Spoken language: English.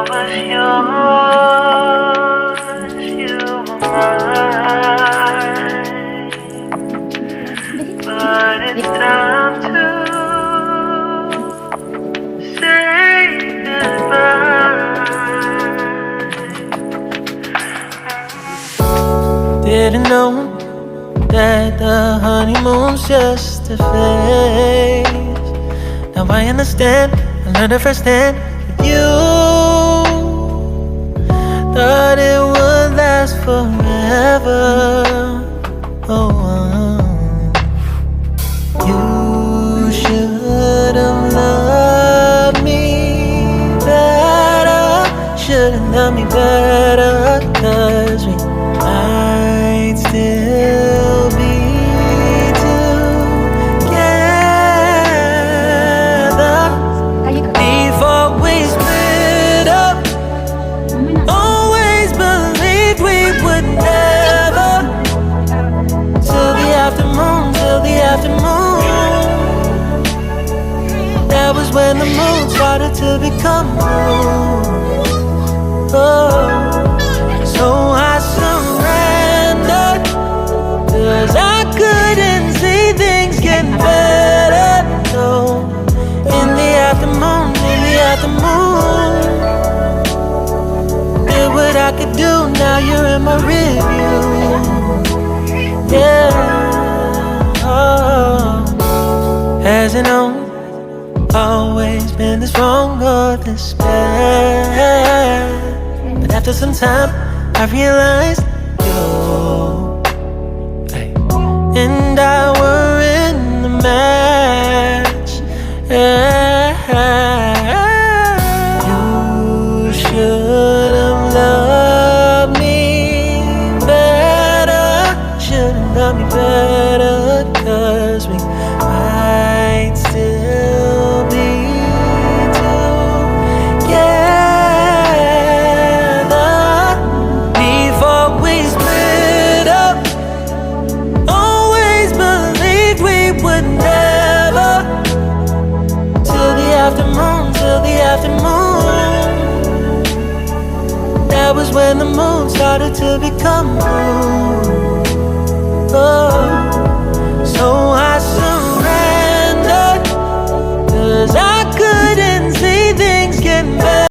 was yours, you were mine. But it's time to say goodbye. Didn't know that the honeymoon's just a phase. Now I understand, I learned it firsthand with you. Thought it would last forever. Oh, you should have loved me better. Should have loved me better, 'cause we might still be together before we split up. Always believed we would never. Till the afternoon, till the afternoon. That was when the moon started to become moon. Oh, so I surrendered, 'cause I couldn't see things getting better. No, in the afternoon, in the afternoon, did what I could do, now you're in my review. Yeah, oh. Hasn't always been this wrong or this bad, but after some time I realized you and I were in the match. You should have loved me better. Should have loved me better, 'cause we might still be together before we split up. Always believed we would never. Till the afternoon, till the afternoon. That was when the moon started to become moon. Oh, so I